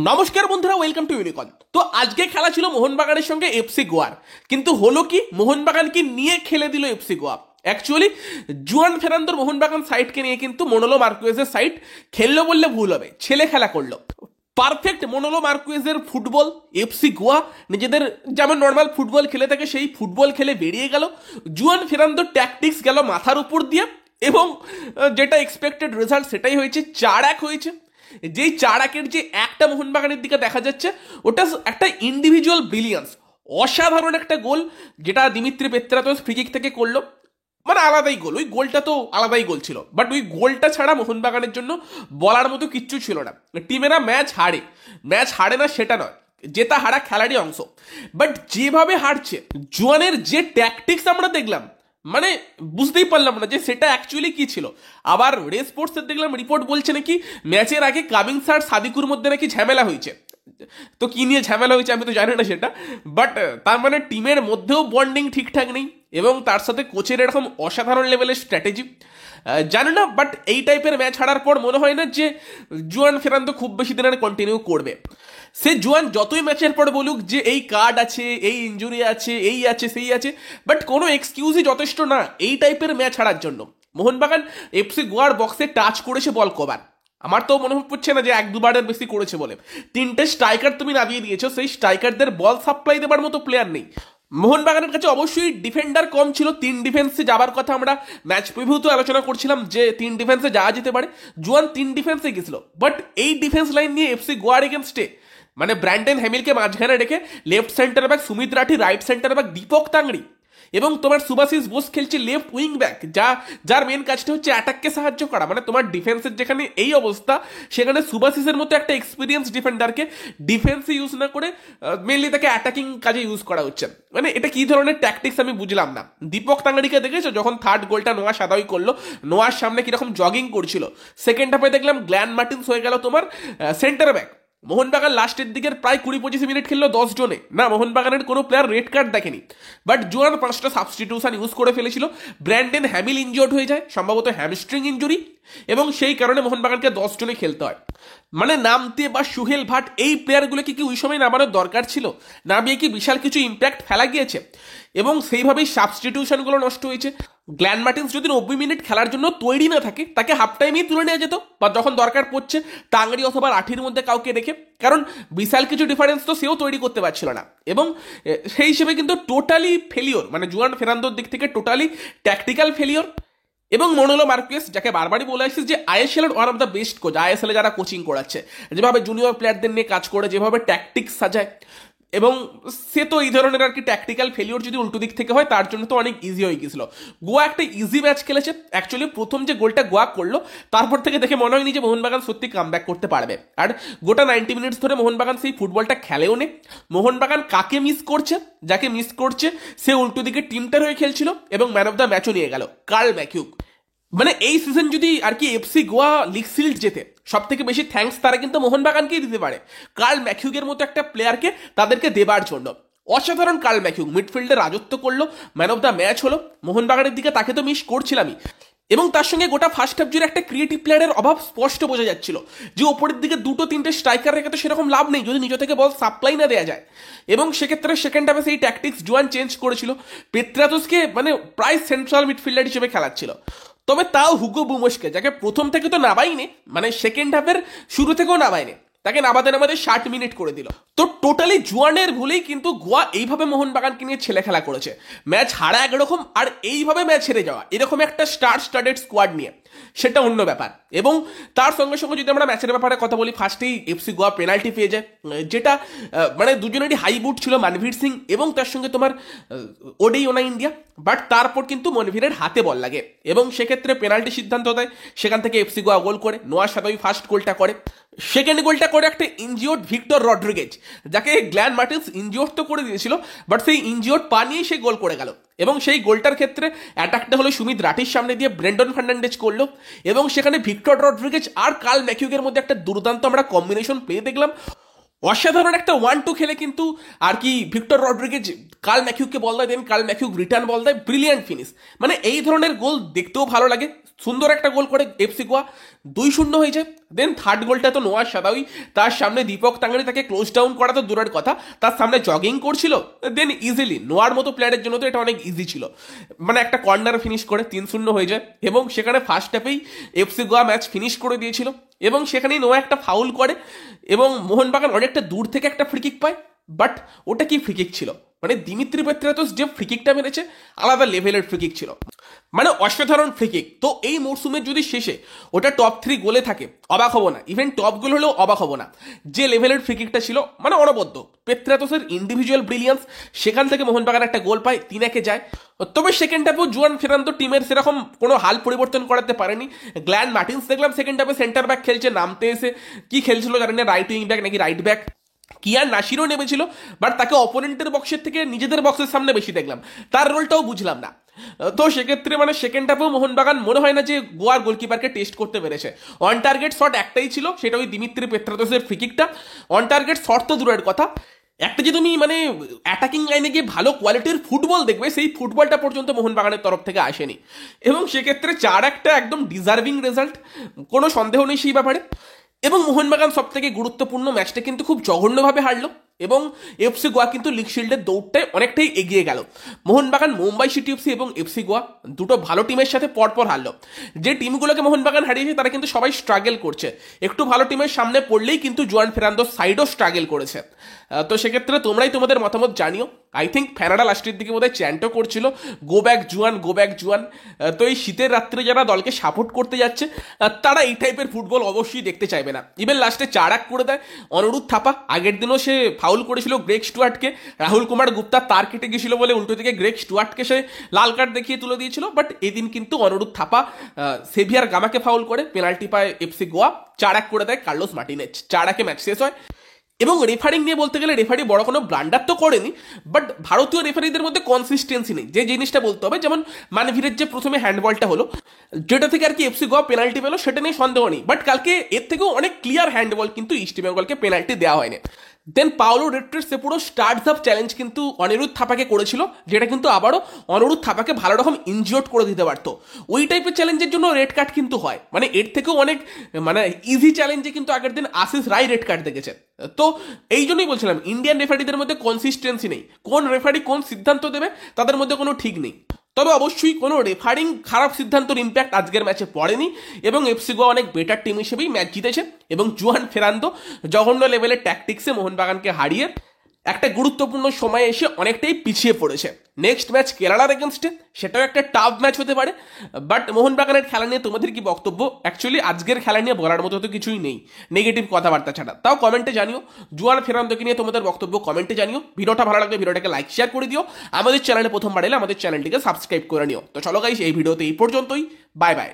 নমস্কার বন্ধুরা, welcome to ইউনিকন। তো আজকে খেলা ছিল মোহনবাগানের সঙ্গে এফসি গোয়ার, কিন্তু হলো কি, মোহনবাগানকে নিয়ে খেলে দিল এফসি গোয়া। অ্যাকচুয়ালি জুয়ান ফের্নান্দোর মোহনবাগান সাইডকে নিয়ে কিন্তু মনোলো মার্কুয়েজের সাইড খেললো বললে ভুল হবে, ছেলে খেলা করলো। পারফেক্ট মনোলো মার্কুয়েজের ফুটবল এফসি গোয়া নিজেদের যেমন নর্মাল ফুটবল খেলে থাকে সেই ফুটবল খেলে বেরিয়ে গেল। জুয়ান ফের্নান্দোর ট্যাকটিক্স গেল মাথার উপর দিয়ে, এবং যেটা এক্সপেক্টেড রেজাল্ট সেটাই হয়েছে, 4-1 হয়েছে। যেই 4-1-এর যে একটা মোহনবাগানের দিকে দেখা যাচ্ছে, ওটা একটা ইন্ডিভিজুয়াল ব্রিলিয়ান্স, অসাধারণ একটা গোল, যেটা দিমিত্রি পেত্রাতোস ফ্রিকিক থেকে করলো। মানে আলাদাই গোল, ওই গোলটা তো আলাদাই গোল ছিল, বাট ওই গোলটা ছাড়া মোহনবাগানের জন্য বলার মতো কিচ্ছু ছিল না। টিমেরা ম্যাচ হারে না সেটা নয়, জেতা হারা খেলারই অংশ, বাট যেভাবে হারছে, জুয়ানের যে ট্যাকটিক্স আমরা দেখলাম, মানে বুঝতেই পারলাম না যে সেটা অ্যাকচুয়ালি কি ছিল। আবার রে স্পোর্টসের দেখলাম রিপোর্ট বলছে নাকি ম্যাচের আগে কামিংস আর সাদিকুর মধ্যে নাকি ঝামেলা হয়েছে। তো কি নিয়ে ঝামেলা হয়েছে আমি তো জানি না সেটা, বাট তার মানে টিমের মধ্যেও বন্ডিং ঠিকঠাক নেই, এবং তার সাথে কোচের এরকম অসাধারণ লেভেলের স্ট্র্যাটেজি জানি না। বাট এই টাইপের ম্যাচ হারার পর মনে হয় না যে জুয়ান ফের্নান্দো খুব বেশি দিন আর কন্টিনিউ করবে। সে জুয়ান যতই ম্যাচের পর বলুক যে এই কার্ড আছে, এই ইঞ্জুরি আছে, এই আছে সেই আছে, বাট কোনো এক্সকিউজই যথেষ্ট না এই টাইপের ম্যাচ হারার জন্য। মোহনবাগান এফসি গোয়ার বক্সে টাচ করেছে বল কবার, আমার তো মনে হচ্ছে না যে 1-2বারের বেশি করেছে বলে। 3টে স্ট্রাইকার তুমি নামিয়ে দিয়েছো, সেই স্ট্রাইকারদের বল সাপ্লাই দেবার মতো প্লেয়ার নেই। মোহনবাগানের কাছে অবশ্যই ডিফেন্ডার কম ছিল, 3 ডিফেন্সে যাবার কথা আমরা ম্যাচ প্রিভিউতে আলোচনা করছিলাম যে 3 ডিফেন্সে যাওয়া যেতে পারে। জুয়ান 3 ডিফেন্সে গেছিল, বাট এই ডিফেন্স লাইন নিয়ে এফসি গোয়ার এগেনস্টে মানে ব্র্যান্ডন হ্যামিলকে মাঝখানে রেখে left centre back Sumit Rathi, right centre back Deepak Tangri, এবং তোমার সুভাশিস বোস খেলছে লেফট উইং ব্যাক, যার মেন কাজটা হচ্ছে অ্যাটাককে সাহায্য করা। মানে তোমার ডিফেন্সের যেখানে এই অবস্থা, সেখানে সুভাশিসের মতো একটা এক্সপিরিয়েন্স ডিফেন্ডারকে ডিফেন্সে ইউজ না করে মেনলি তাকে অ্যাটাকিং কাজে ইউজ করা হচ্ছে। মানে এটা কি ধরনের ট্যাকটিক্স আমি বুঝলাম না। দীপক তাংড়িকে দেখেছো যখন থার্ড গোলটা নোয়া সাদাই করলো, নোয়ার সামনে কিরকম জগিং করছিল। সেকেন্ড হাফে দেখলাম গ্ল্যান মার্টিন্স হয়ে গেল তোমার সেন্টার ব্যাক। মোহনবাগান লাস্টের দিকের প্রায় 20-25 মিনিট খেললো 10 জনে, না মোহনবাগানের কোনো প্লেয়ার রেড কার্ড দেখেনি, বাট জুয়ান 5টা সাবস্টিটিউশন ইউজ করে ফেলেছিল। ব্র্যান্ডন হ্যামিল ইনজিওর্ড হয়ে যায়, সম্ভবত হ্যামস্ট্রিং ইঞ্জুরি, এবং সেই কারণে মোহনবাগানকে 10 জনে খেলতে হয়। মানে নামতে বা সুহেল ভাট এই প্লেয়ারগুলোকে কি ওই সময় নামানোর দরকার ছিল? নামিয়ে কি বিশাল কিছু ইম্প্যাক্ট ফেলা গিয়েছে? এবং সেইভাবেই সাবস্টিটিউশনগুলো নষ্ট হয়েছে। গ্ল্যান মার্টিন্স যদি 90 মিনিট খেলার জন্য তৈরি না থাকে, তাকে হাফ টাইমেই তুলে নেওয়া যেত, বা যখন দরকার পড়ছে তাংড়ি অথবা রাঠির মধ্যে কাউকে রেখে, কারণ বিশাল কিছু ডিফারেন্স তো সেও তৈরি করতে পারছিল না। এবং সেই হিসেবে কিন্তু টোটালি ফেলিওর, মানে জুয়ান ফের্নান্দোর দিক থেকে টোটালি ট্যাকটিক্যাল ফেলিওর। এবং মনোলো মার্কুয়েস, যাকে বারবারই বলে আসছিস যে আইএসএল এর one of the best coach, ISL এ যারা কোচিং করাচ্ছে, যেভাবে জুনিয়র প্লেয়ারদের নিয়ে কাজ করে, যেভাবে ট্যাকটিক্স সাজায়, এবং সে তো এই ধরনের আর কি ট্যাকটিক্যাল ফেলিওর যদি উল্টো দিক থেকে হয় তার জন্য তো অনেক ইজি হয়ে গেছিল। গোয়া একটা ইজি ম্যাচ খেলেছে। অ্যাকচুয়ালি প্রথম যে গোলটা গোয়া করলো, তারপর থেকে দেখে মনে হয়নি যে মোহনবাগান সত্যি কামব্যাক করতে পারবে। আর গোটা 90 মিনিটস ধরে মোহনবাগান সেই ফুটবলটা খেলেও নে। মোহনবাগান কাকে মিস করছে, যাকে মিস করছে সে উল্টো দিকে টিমটার হয়ে খেলছিল, এবং ম্যান অফ দ্য ম্যাচও নিয়ে গেল কার্ল ম্যাকিউক। মানে এই সিজন যদি আর কি এফসি গোয়া লিগ শিল্ড জেতে, সব থেকে বেশি থ্যাঙ্কস তারা কিন্তু মোহনবাগানকেই দিতে পারে, কার্ল ম্যাকিউগের মতো একটা প্লেয়ারকে তাদেরকে দেবার জন্য। অসাধারণ কার্ল ম্যাকিউগ মিডফিল্ডে রাজত্ব করলো, ম্যান অফ দ্য ম্যাচ হলো। মোহনবাগানের দিকে তাকে তো মিস করছিলামই, এবং তার সঙ্গে গোটা ফার্স্ট হাফ জুড়ে একটা ক্রিয়েটিভ প্লেয়ারের অভাব স্পষ্ট বোঝা যাচ্ছিল, যে ওপরের দিকে 2-3টে স্ট্রাইকার রেখে তো সেরকম লাভ নেই যদি নিজ থেকে বল সাপ্লাই না দেওয়া যায়। এবং সেক্ষেত্রে সেকেন্ড হাফে সেই ট্যাকটিক্স জুয়ান চেঞ্জ করেছিল, পেত্রাতোসকে মানে প্রায় সেন্ট্রাল মিডফিল্ডার হিসেবে খেলাচ্ছিল। তবে তাও হুগো বুমোসকে, যাকে প্রথম থেকে তো নামাইনি, মানে সেকেন্ড হাফের শুরু থেকেও নামাইনি, তাকে নামাতে 60 মিনিট করে দিল। তো টোটালি জুয়ানের ভুলেই কিন্তু গোয়া এইভাবে মোহনবাগানকে নিয়ে ছেলে খেলা করেছে। ম্যাচ হারা একরকম, আর এইভাবে ম্যাচ হেরে যাওয়া এরকম একটা স্টার স্টাডেড স্কোয়াড নিয়ে, সেটা অন্য ব্যাপার। এবং তার সঙ্গে সঙ্গে যদি আমরা ম্যাচের ব্যাপারে কথা বলি, ফার্স্টেই এফসি গোয়া পেনাল্টি পেয়ে যায়, যেটা মানে দুজনেরই হাই বুট ছিল, মানভীর সিং এবং তার সঙ্গে তোমার ওডেই ওনা ইন্ডিয়া। বাট তারপর কিন্তু মনভীরের হাতে বল লাগে, এবং সেক্ষেত্রে পেনাল্টি সিদ্ধান্ত দেয়, সেখান থেকে এফসি গোয়া গোল করে। নোয়া সাদাই ফার্স্ট গোলটা করে, সেকেন্ড গোলটা করে একটা ইনজিওর্ড ভিক্টর রড্রিগেজ, যাকে গ্ল্যান মার্টিন্স ইনজিওর্ড তো করে দিয়েছিল, বাট সেই ইনজিওর্ড পা নিয়েই সে গোল করে গেল। এবং সেই গোলটার ক্ষেত্রে অ্যাটাকটা হলো সুমিত রাঠির সামনে দিয়ে ব্রেন্ডন ফার্নান্ডেজ করলো, এবং সেখানে ভিক্টর রড্রিগেজ আর কার্ল ম্যাকিউগের মধ্যে একটা দুর্দান্ত আমরা কম্বিনেশন পেয়ে দেখলাম। অসাধারণ একটা 1-2 খেলে কিন্তু আর কি ভিক্টর রড্রিগেজ কার্ল ম্যাকিউগকে বল দেয়, দেন কার্ল ম্যাকিউগ রিটার্ন বল দেয়, ব্রিলিয়ান্ট ফিনিশ। মানে এই ধরনের গোল দেখতেও ভালো লাগে, সুন্দর একটা গোল করে এফসি গোয়া। 2-0 হয়ে যায়। দেন থার্ড গোলটা তো নোয়ার সাদাউই, তার সামনে দীপক তাঙ্গারি তাকে ক্লোজ ডাউন করা তো দূরের কথা, তার সামনে জগিং করছিল। দেন ইজিলি নোয়ার মতো প্লেয়ারের জন্য তো এটা অনেক ইজি ছিল, মানে একটা কর্নার ফিনিশ করে 3-0 হয়ে যায়। এবং সেখানে ফার্স্ট হাফেই এফসি গোয়া ম্যাচ ফিনিশ করে দিয়েছিল, এবং সেখানেই নোয়া একটা ফাউল করে এবং মোহনবাগান অনেকটা দূর থেকে একটা ফ্রি কিক পায়। বাট ওটা কি ফ্রি কিক ছিল, মানে দিমিত্রি পেত্রাতোস যে ফ্রি কিকটা মেরেছে আলাদা লেভেলের ফ্রি কিক ছিল, মানে অসাধারণ ফ্রি কিক। তো এই মরসুমের যদি শেষে ওটা টপ 3 গোলে থাকে অবাক হব না, ইভেন টপ গোল হলেও অবাক হব না। যে লেভেলের ফ্রি কিকটা ছিল মানে অনবদ্য, পেত্রাতোসের ইন্ডিভিজুয়াল ব্রিলিয়ান্স, সেখান থেকে মোহনবাগান একটা গোল পায়, 3-1 যায়। তবে সেকেন্ড হাফেও জুয়ান ফেরান্দো টিমের সেরকম কোনো হাল পরিবর্তন করাতে পারেনি। গ্ল্যান মার্টিন্স দেখলাম সেকেন্ড হাফে সেন্টার ব্যাক খেলছে, নামতে এসে কি খেলছিল জানি না, রাইট উইং ব্যাক নাকি রাইট ব্যাক। কিয়ান নাসিরও নেমেছিল, বাট তাকে অপোনেন্টের বক্সের থেকে নিজেদের বক্সের সামনে বেশি দেখলাম, তার রোলটাও বুঝলাম না। তো সেক্ষেত্রে মানে সেকেন্ড হাফেও মোহনবাগান মনে হয় না যে গোয়ার গোলকিপারকে টেস্ট করতে পেরেছে। অন টার্গেট শট একটাই ছিল, সেটা ওই দিমিত্রি পেত্রাতোসের ফ্রি কিকটা। অন টার্গেট শট তো দূরের কথা, একটা যে তুমি মানে অ্যাটাকিং লাইনে গিয়ে ভালো কোয়ালিটির ফুটবল দেখবে, সেই ফুটবলটা পর্যন্ত মোহনবাগানের তরফ থেকে আসেনি। এবং সেক্ষেত্রে 4-1 একদম ডিজার্ভিং রেজাল্ট, কোনো সন্দেহ নেই সেই ব্যাপারে। এবং মোহনবাগান সব থেকে গুরুত্বপূর্ণ ম্যাচটা কিন্তু খুব জঘন্যভাবে হারলো, এবং এফসি গোয়া কিন্তু লিগ শিল্ডের দৌড়টায় অনেকটাই এগিয়ে গেল। মোহনবাগান মুম্বাই সিটি এফসি এবং এফসি গোয়া দুটো ভালো টিমের সাথে পরপর হারলো। যে টিমগুলোকে মোহনবাগান হারিয়েছে তারা কিন্তু সবাই স্ট্রাগল করছে, একটু ভালো টিমের সামনে পড়লেই কিন্তু জুয়ান ফেরান্দোর সাইডও স্ট্রাগল করেছে। তো সেক্ষেত্রে তোমরাই তোমাদের মতামত জানিও। আই থিঙ্ক ফ্যানাডা লাস্টের দিকে বোধহয় চ্যান্টও করছিল গো ব্যাক জুয়ান, গো ব্যাক জুয়ান। তো এই শীতের রাত্রে যারা দলকে সাপোর্ট করতে যাচ্ছে তারা এই টাইপের ফুটবল অবশ্যই দেখতে চাইবে না। ইভেন লাস্টে 4-1 করে দেয় অনুরোধ থাপা। আগের দিনও সে ফাউল করেছিল গ্রেগ স্টুয়ার্টকে, রাহুল কুমার গুপ্তা তার কেটে গিয়েছিল বলে উল্টো দিকে গ্রেগ স্টুয়ার্টকে সে লাল কার্ড দেখিয়ে তুলে দিয়েছিল। বাট এদিন কিন্তু অনুরোধ থাপা সেভিয়ার গামাকে ফাউল করে পেনাল্টি পায় এফসি গোয়া, 4-1 করে দেয় কার্লোস মার্টিনেজ। 4-1 ম্যাচ শেষ হয়। এবং রেফারিং নিয়ে বলতে গেলে রেফারি বড় কোনো ব্লান্ডার তো করেনি, বাট ভারতীয় রেফারিদের মধ্যে কনসিস্টেন্সি নেই, যে জিনিসটা বলতে হবে। যেমন মানভীরের যে প্রথমে হ্যান্ডবলটা হলো, যেটা থেকে আর কি এফসি গোয়া পেনাল্টি পেলো, সেটা নিয়ে সন্দেহ নেই। বাট কালকে এর থেকেও অনেক ক্লিয়ার হ্যান্ডবল কিন্তু ইস্ট বেঙ্গলকে পেনাল্টি দেওয়া হয়নি। দেন পাওলো রেট্রেস সে পুরো স্টার্টস আপ চ্যালেঞ্জ কিন্তু অনিরুদ্ধ থাপাকে করেছিল, যেটা কিন্তু আবারও অনিরুদ্ধ থাপাকে ভালো রকম ইনজিওর্ড করে দিতে পারতো। ওই টাইপের চ্যালেঞ্জের জন্য রেড কার্ড কিন্তু হয়, মানে এর থেকেও অনেক মানে ইজি চ্যালেঞ্জে কিন্তু আগের দিন আশিস রায় রেড কার্ড দেখেছে। তো এই জন্যই বলছিলাম ইন্ডিয়ান রেফারিদের মধ্যে কনসিস্টেন্সি নেই, কোন রেফারি কোন সিদ্ধান্ত দেবে তাদের মধ্যে কোনো ঠিক নেই। তবে অবশ্যই কোনো রেফারিং খারাপ সিদ্ধান্তের ইম্প্যাক্ট আজকের ম্যাচে পড়েনি, এবং এফসি গোয়া অনেক বেটার টিম হিসেবেই ম্যাচ জিতেছে। এবং জুয়ান ফেরান্দো জঘন্য লেভেলের ট্যাকটিক্সে মোহনবাগানকে হারিয়ে একটা গুরুত্বপূর্ণ সময়ে এসে অনেকটাই পিছিয়ে পড়েছে। নেক্সট ম্যাচ কেরালার এগেনস্টে, সেটাও একটা টাফ ম্যাচ হতে পারে। বাট মোহনবাগানের খেলা নিয়ে তোমাদের কি বক্তব্য? অ্যাকচুয়ালি আজকের খেলা নিয়ে বলার মতো তো কিছুই নেই নেগেটিভ কথাবার্তা ছাড়া। তাও কমেন্টে জানিও জুয়ান ফেরান্দোকে নিয়ে তোমাদের বক্তব্য, কমেন্টে জানিও। ভিডিওটা ভালো লাগলে ভিডিওটাকে লাইক শেয়ার করে দিও। আমাদের চ্যানেলে প্রথমবার এলে আমাদের চ্যানেলটিকে সাবস্ক্রাইব করে নিও। তো চলো গাইস, এই ভিডিওতে এই পর্যন্তই। Bye bye.